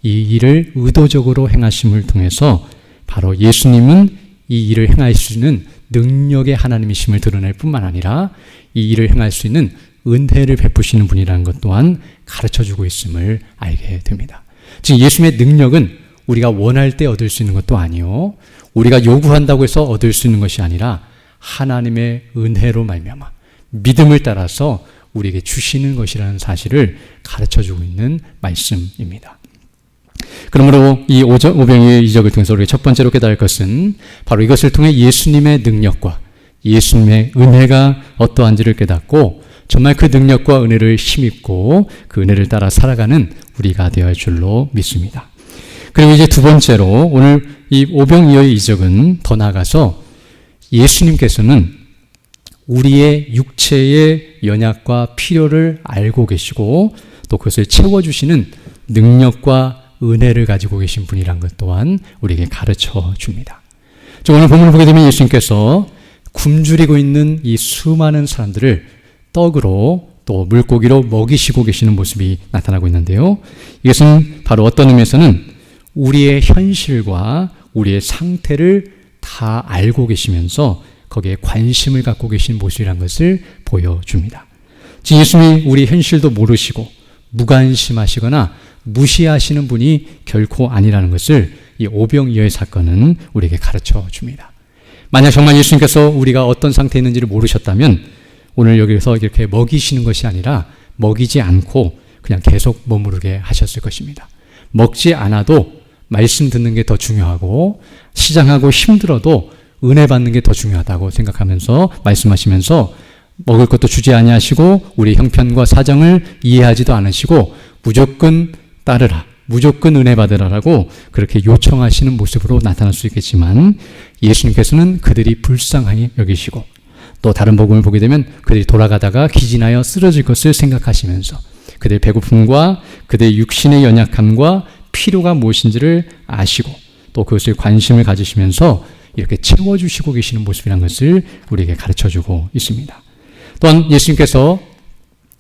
이 일을 의도적으로 행하심을 통해서 바로 예수님은 이 일을 행할 수 있는 능력의 하나님이심을 드러낼 뿐만 아니라 이 일을 행할 수 있는 은혜를 베푸시는 분이라는 것 또한 가르쳐주고 있음을 알게 됩니다. 즉 예수님의 능력은 우리가 원할 때 얻을 수 있는 것도 아니요 우리가 요구한다고 해서 얻을 수 있는 것이 아니라 하나님의 은혜로 말미암아 믿음을 따라서 우리에게 주시는 것이라는 사실을 가르쳐주고 있는 말씀입니다. 그러므로 이 오병이어의 이적을 통해서 우리가 첫 번째로 깨달을 것은 바로 이것을 통해 예수님의 능력과 예수님의 은혜가 어떠한지를 깨닫고 정말 그 능력과 은혜를 힘입고 그 은혜를 따라 살아가는 우리가 되어야 할 줄로 믿습니다. 그리고 이제 두 번째로 오늘 이 오병이어의 이적은 더 나아가서 예수님께서는 우리의 육체의 연약과 필요를 알고 계시고 또 그것을 채워주시는 능력과 은혜를 가지고 계신 분이란 것 또한 우리에게 가르쳐 줍니다. 오늘 본문을 보게 되면 예수님께서 굶주리고 있는 이 수많은 사람들을 떡으로 또 물고기로 먹이시고 계시는 모습이 나타나고 있는데요. 이것은 바로 어떤 의미에서는 우리의 현실과 우리의 상태를 다 알고 계시면서 거기에 관심을 갖고 계신 모습이라는 것을 보여줍니다. 즉 예수님이 우리 현실도 모르시고 무관심하시거나 무시하시는 분이 결코 아니라는 것을 이 오병이어의 사건은 우리에게 가르쳐 줍니다. 만약 정말 예수님께서 우리가 어떤 상태에 있는지를 모르셨다면 오늘 여기서 이렇게 먹이시는 것이 아니라 먹이지 않고 그냥 계속 머무르게 하셨을 것입니다. 먹지 않아도 말씀 듣는 게 더 중요하고 시장하고 힘들어도 은혜 받는 게 더 중요하다고 생각하면서 말씀하시면서 먹을 것도 주지 아니하시고 우리 형편과 사정을 이해하지도 않으시고 무조건 따르라, 무조건 은혜 받으라라고 그렇게 요청하시는 모습으로 나타날 수 있겠지만 예수님께서는 그들이 불쌍하게 여기시고 또 다른 복음을 보게 되면 그들이 돌아가다가 기진하여 쓰러질 것을 생각하시면서 그들의 배고픔과 그들의 육신의 연약함과 필요가 무엇인지를 아시고 또 그것을 관심을 가지시면서 이렇게 채워주시고 계시는 모습이라는 것을 우리에게 가르쳐주고 있습니다. 또한 예수님께서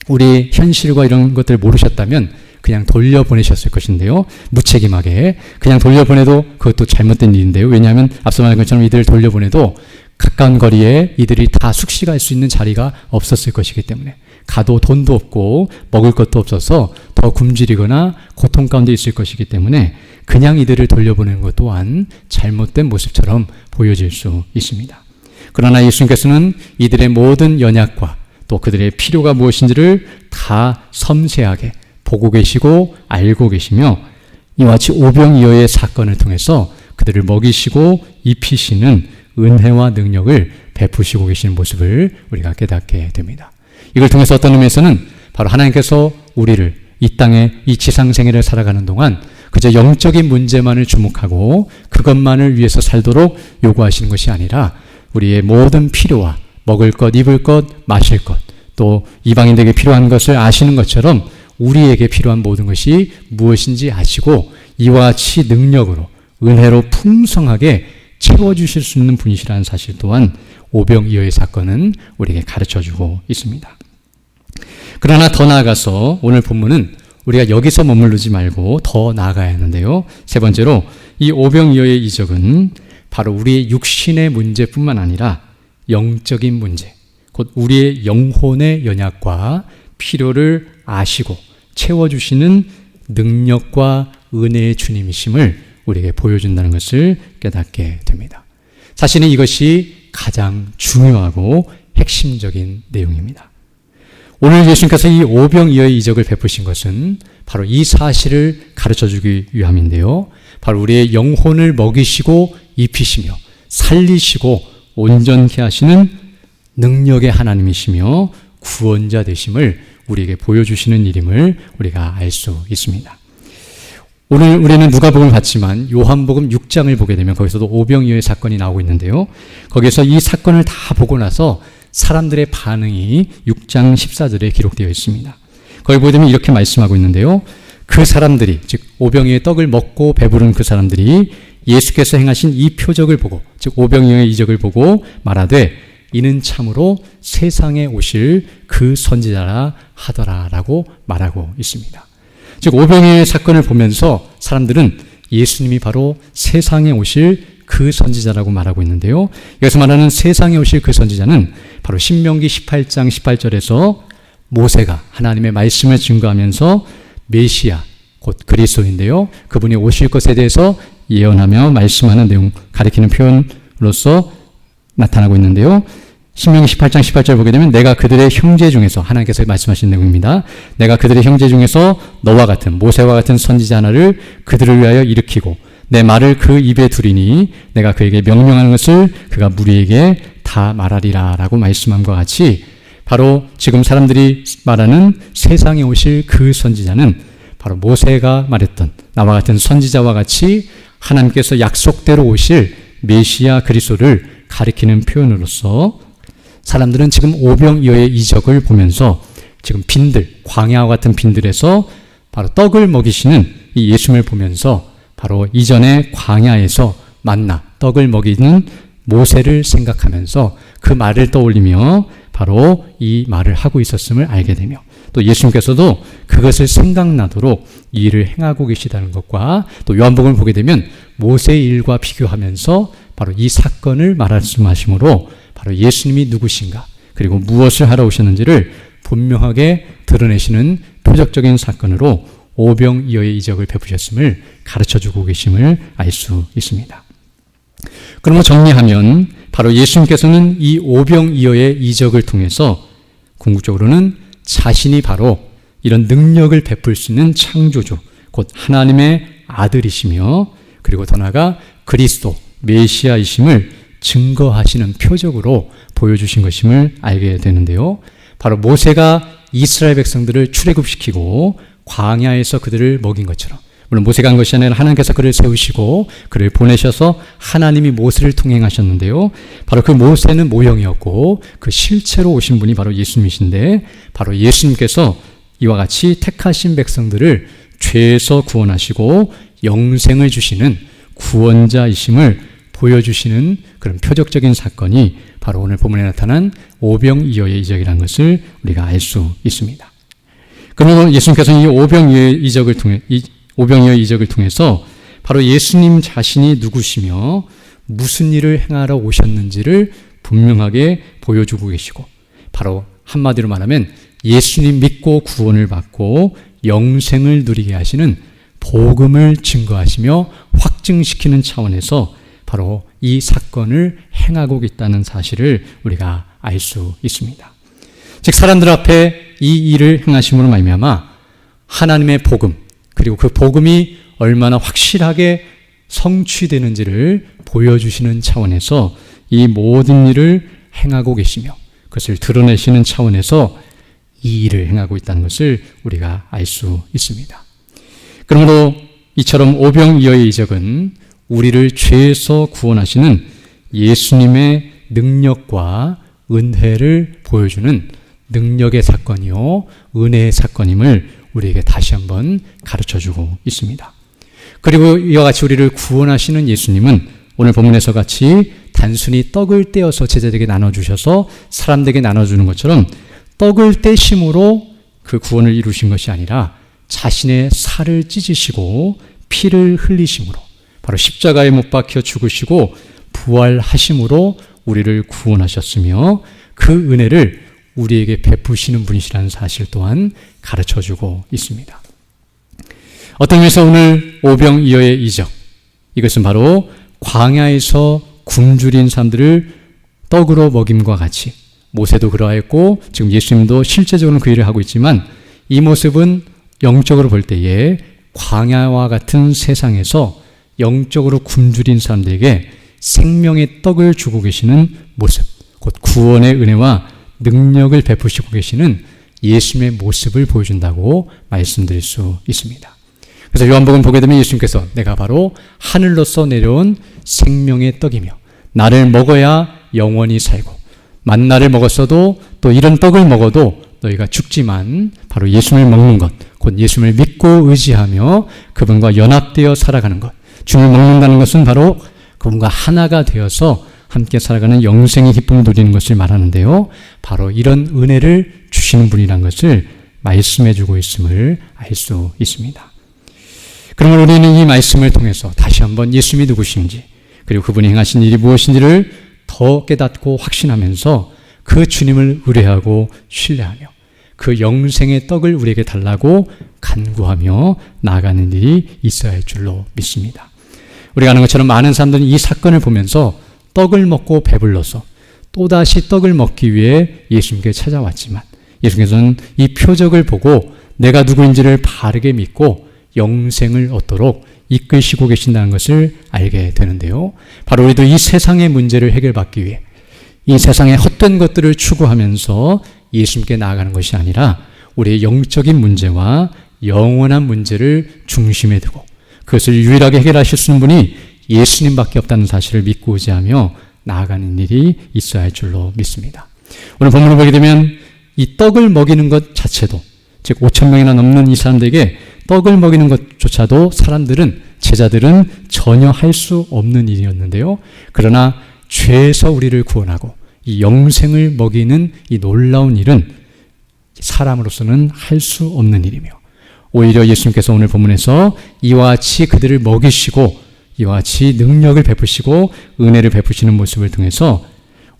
우리 현실과 이런 것들을 모르셨다면 그냥 돌려보내셨을 것인데요. 무책임하게 그냥 돌려보내도 그것도 잘못된 일인데요. 왜냐하면 앞서 말한 것처럼 이들을 돌려보내도 가까운 거리에 이들이 다 숙식할 수 있는 자리가 없었을 것이기 때문에 가도 돈도 없고 먹을 것도 없어서 더 굶주리거나 고통 가운데 있을 것이기 때문에 그냥 이들을 돌려보내는 것 또한 잘못된 모습처럼 보여질 수 있습니다. 그러나 예수님께서는 이들의 모든 연약과 또 그들의 필요가 무엇인지를 다 섬세하게 보고 계시고 알고 계시며 이와 같이 오병이어의 사건을 통해서 그들을 먹이시고 입히시는 은혜와 능력을 베푸시고 계시는 모습을 우리가 깨닫게 됩니다. 이걸 통해서 어떤 의미에서는 바로 하나님께서 우리를 이 땅에 이 지상생애를 살아가는 동안 그저 영적인 문제만을 주목하고 그것만을 위해서 살도록 요구하시는 것이 아니라 우리의 모든 필요와 먹을 것, 입을 것, 마실 것, 또 이방인들에게 필요한 것을 아시는 것처럼 우리에게 필요한 모든 것이 무엇인지 아시고 이와 같이 능력으로 은혜로 풍성하게 채워주실 수 있는 분이시라는 사실 또한 오병이어의 사건은 우리에게 가르쳐주고 있습니다. 그러나 더 나아가서 오늘 본문은 우리가 여기서 머무르지 말고 더 나아가야 하는데요. 세 번째로 이 오병이어의 이적은 바로 우리의 육신의 문제뿐만 아니라 영적인 문제, 곧 우리의 영혼의 연약과 필요를 아시고 채워주시는 능력과 은혜의 주님이심을 우리에게 보여준다는 것을 깨닫게 됩니다. 사실은 이것이 가장 중요하고 핵심적인 내용입니다. 오늘 예수님께서 이 오병이어의 이적을 베푸신 것은 바로 이 사실을 가르쳐주기 위함인데요. 바로 우리의 영혼을 먹이시고 입히시며 살리시고 온전케 하시는 능력의 하나님이시며 구원자 되심을 우리에게 보여주시는 일임을 우리가 알 수 있습니다. 오늘 우리는 누가복음을 봤지만 요한복음 6장을 보게 되면 거기서도 오병이어의 사건이 나오고 있는데요. 거기서 이 사건을 다 보고 나서 사람들의 반응이 6장 14절에 기록되어 있습니다. 거기 보게 되면 이렇게 말씀하고 있는데요. 그 사람들이, 즉 오병이어의 떡을 먹고 배부른 그 사람들이 예수께서 행하신 이 표적을 보고, 즉 오병이어의 이적을 보고 말하되 이는 참으로 세상에 오실 그 선지자라 하더라라고 말하고 있습니다. 즉 오병이어의 사건을 보면서 사람들은 예수님이 바로 세상에 오실 그 선지자라고 말하고 있는데요. 여기서 말하는 세상에 오실 그 선지자는 바로 신명기 18장 18절에서 모세가 하나님의 말씀을 증거하면서 메시아 곧 그리스도인데요. 그분이 오실 것에 대해서 예언하며 말씀하는 내용 가리키는 표현으로서 나타나고 있는데요. 신명기 18장 18절 보게 되면 내가 그들의 형제 중에서 하나님께서 말씀하신 내용입니다. 내가 그들의 형제 중에서 너와 같은 모세와 같은 선지자 하나를 그들을 위하여 일으키고 내 말을 그 입에 두리니 내가 그에게 명령하는 것을 그가 무리에게 다 말하리라 라고 말씀함과 같이 바로 지금 사람들이 말하는 세상에 오실 그 선지자는 바로 모세가 말했던 나와 같은 선지자와 같이 하나님께서 약속대로 오실 메시아 그리스도를 가리키는 표현으로서 사람들은 지금 오병이어의 이적을 보면서 지금 빈들, 광야와 같은 빈들에서 바로 떡을 먹이시는 이 예수님을 보면서 바로 이전에 광야에서 만나 떡을 먹이는 모세를 생각하면서 그 말을 떠올리며 바로 이 말을 하고 있었음을 알게 되며 또 예수님께서도 그것을 생각나도록 이 일을 행하고 계시다는 것과 또 요한복음을 보게 되면 모세의 일과 비교하면서 바로 이 사건을 말씀하심으로 바로 예수님이 누구신가 그리고 무엇을 하러 오셨는지를 분명하게 드러내시는 표적적인 사건으로 오병이어의 이적을 베푸셨음을 가르쳐주고 계심을 알 수 있습니다. 그러면 정리하면 바로 예수님께서는 이 오병이어의 이적을 통해서 궁극적으로는 자신이 바로 이런 능력을 베풀 수 있는 창조주 곧 하나님의 아들이시며 그리고 더 나아가 그리스도 메시아이심을 증거하시는 표적으로 보여주신 것임을 알게 되는데요. 바로 모세가 이스라엘 백성들을 출애굽시키고 광야에서 그들을 먹인 것처럼 물론 모세가 한 것이 아니라 하나님께서 그를 세우시고 그를 보내셔서 하나님이 모세를 통행하셨는데요. 바로 그 모세는 모형이었고 그 실체로 오신 분이 바로 예수님이신데 바로 예수님께서 이와 같이 택하신 백성들을 죄에서 구원하시고 영생을 주시는 구원자이심을 보여주시는 그런 표적적인 사건이 바로 오늘 본문에 나타난 오병이어의 이적이라는 것을 우리가 알 수 있습니다. 그러면 예수님께서는 이 오병이어의 이적을 통해서 바로 예수님 자신이 누구시며 무슨 일을 행하러 오셨는지를 분명하게 보여주고 계시고 바로 한마디로 말하면 예수님 믿고 구원을 받고 영생을 누리게 하시는 복음을 증거하시며 확증시키는 차원에서 바로 이 사건을 행하고 있다는 사실을 우리가 알 수 있습니다. 즉 사람들 앞에 이 일을 행하심으로 말미암아 하나님의 복음, 그리고 그 복음이 얼마나 확실하게 성취되는지를 보여주시는 차원에서 이 모든 일을 행하고 계시며 그것을 드러내시는 차원에서 이 일을 행하고 있다는 것을 우리가 알 수 있습니다. 그러므로 이처럼 오병이어의 이적은 우리를 죄에서 구원하시는 예수님의 능력과 은혜를 보여주는 능력의 사건이요 은혜의 사건임을 우리에게 다시 한번 가르쳐주고 있습니다. 그리고 이와 같이 우리를 구원하시는 예수님은 오늘 본문에서 같이 단순히 떡을 떼어서 제자들에게 나눠주셔서 사람들에게 나눠주는 것처럼 떡을 떼심으로 그 구원을 이루신 것이 아니라 자신의 살을 찢으시고 피를 흘리심으로 바로 십자가에 못 박혀 죽으시고 부활하심으로 우리를 구원하셨으며 그 은혜를 우리에게 베푸시는 분이시라는 사실 또한 가르쳐주고 있습니다. 어떤 의미에서 오늘 오병이어의 이적, 이것은 바로 광야에서 굶주린 사람들을 떡으로 먹임과 같이 모세도 그러하였고 지금 예수님도 실제적으로 그 일을 하고 있지만 이 모습은 영적으로 볼 때에 광야와 같은 세상에서 영적으로 굶주린 사람들에게 생명의 떡을 주고 계시는 모습, 곧 구원의 은혜와 능력을 베푸시고 계시는 예수님의 모습을 보여준다고 말씀드릴 수 있습니다. 그래서 요한복음 보게 되면 예수님께서 내가 바로 하늘로서 내려온 생명의 떡이며 나를 먹어야 영원히 살고 만나를 먹었어도 또 이런 떡을 먹어도 너희가 죽지만 바로 예수님을 먹는 것, 곧 예수님을 믿고 의지하며 그분과 연합되어 살아가는 것, 주님을 먹는다는 것은 바로 그분과 하나가 되어서 함께 살아가는 영생의 기쁨을 누리는 것을 말하는데요. 바로 이런 은혜를 주시는 분이라는 것을 말씀해 주고 있음을 알 수 있습니다. 그러면 우리는 이 말씀을 통해서 다시 한번 예수님이 누구신지 그리고 그분이 행하신 일이 무엇인지를 더 깨닫고 확신하면서 그 주님을 의뢰하고 신뢰하며 그 영생의 떡을 우리에게 달라고 간구하며 나아가는 일이 있어야 할 줄로 믿습니다. 우리가 아는 것처럼 많은 사람들은 이 사건을 보면서 떡을 먹고 배불러서 또다시 떡을 먹기 위해 예수님께 찾아왔지만 예수님께서는 이 표적을 보고 내가 누구인지를 바르게 믿고 영생을 얻도록 이끌시고 계신다는 것을 알게 되는데요. 바로 우리도 이 세상의 문제를 해결받기 위해 이 세상의 헛된 것들을 추구하면서 예수님께 나아가는 것이 아니라 우리의 영적인 문제와 영원한 문제를 중심에 두고 그것을 유일하게 해결하실 수 있는 분이 예수님밖에 없다는 사실을 믿고 의지하며 나아가는 일이 있어야 할 줄로 믿습니다. 오늘 본문을 보게 되면 이 떡을 먹이는 것 자체도 즉 5,000명이나 넘는 이 사람들에게 떡을 먹이는 것조차도 사람들은 제자들은 전혀 할 수 없는 일이었는데요. 그러나 죄에서 우리를 구원하고 이 영생을 먹이는 이 놀라운 일은 사람으로서는 할 수 없는 일이며 오히려 예수님께서 오늘 본문에서 이와 같이 그들을 먹이시고 이와 같이 능력을 베푸시고 은혜를 베푸시는 모습을 통해서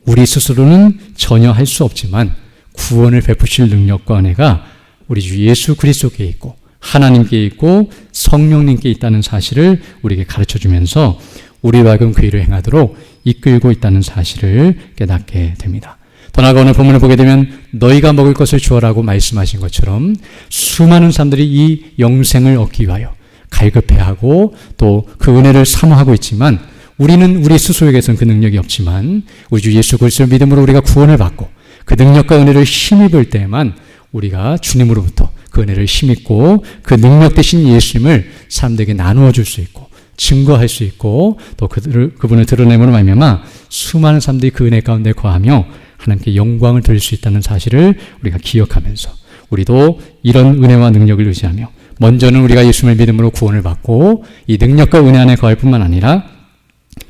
우리 스스로는 전혀 할 수 없지만 구원을 베푸실 능력과 은혜가 우리 주 예수 그리스도께 있고 하나님께 있고 성령님께 있다는 사실을 우리에게 가르쳐주면서 우리와 하여금 그 일을 행하도록 이끌고 있다는 사실을 깨닫게 됩니다. 더 나아가 오늘 본문을 보게 되면 너희가 먹을 것을 주어라고 말씀하신 것처럼 수많은 사람들이 이 영생을 얻기 위하여 갈급해하고 또 그 은혜를 사모하고 있지만 우리는 우리 스스로에게서는 그 능력이 없지만 우리 주 예수 그리스도를 믿음으로 우리가 구원을 받고 그 능력과 은혜를 힘입을 때에만 우리가 주님으로부터 그 은혜를 힘입고 그 능력 되신 예수님을 사람들에게 나누어 줄 수 있고 증거할 수 있고 또 그분을 드러내므로 말미암아 수많은 사람들이 그 은혜 가운데 거하며 하나님께 영광을 돌릴 수 있다는 사실을 우리가 기억하면서 우리도 이런 은혜와 능력을 의지하며 먼저는 우리가 예수님을 믿음으로 구원을 받고 이 능력과 은혜 안에 거할 뿐만 아니라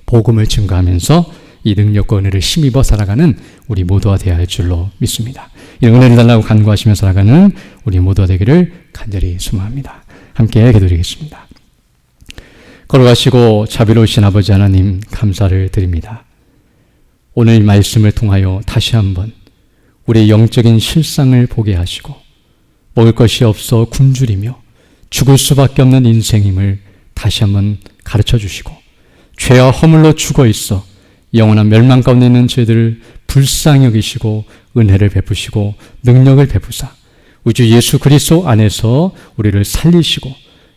복음을 증거하면서 이 능력과 은혜를 힘입어 살아가는 우리 모두가 되어야 할 줄로 믿습니다. 이 은혜를 달라고 간구하시며 살아가는 우리 모두가 되기를 간절히 소망합니다. 함께 기도드리겠습니다. 걸어가시고 자비로우신 아버지 하나님 감사를 드립니다. 오늘 말씀을 통하여 다시 한번 우리의 영적인 실상을 보게 하시고 먹을 것이 없어 굶주리며 죽을 수밖에 없는 인생임을 다시 한번 가르쳐 주시고 죄와 허물로 죽어 있어 영원한 멸망 가운데 있는 죄들을 불쌍히 여기시고 은혜를 베푸시고 능력을 베푸사 우주 예수 그리스도 안에서 우리를 살리시고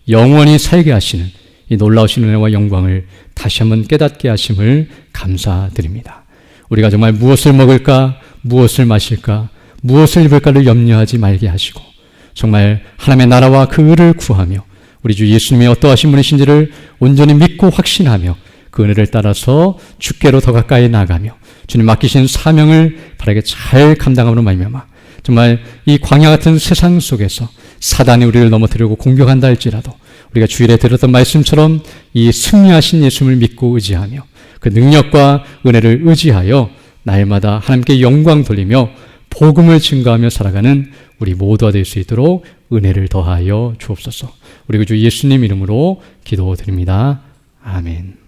영원히 살게 하시는 이 놀라우신 은혜와 영광을 다시 한번 깨닫게 하심을 감사드립니다. 우리가 정말 무엇을 먹을까, 무엇을 마실까, 무엇을 입을까를 염려하지 말게 하시고 정말 하나님의 나라와 그 의를 구하며 우리 주 예수님이 어떠하신 분이신지를 온전히 믿고 확신하며 그 은혜를 따라서 주께로 더 가까이 나아가며 주님 맡기신 사명을 바르게 잘 감당함으로 말미암아 정말 이 광야 같은 세상 속에서 사단이 우리를 넘어뜨리고 공격한다 할지라도 우리가 주일에 들었던 말씀처럼 이 승리하신 예수님을 믿고 의지하며 그 능력과 은혜를 의지하여 날마다 하나님께 영광 돌리며 복음을 증거하며 살아가는 우리 모두가 될 수 있도록 은혜를 더하여 주옵소서. 우리 주 예수님 이름으로 기도드립니다. 아멘.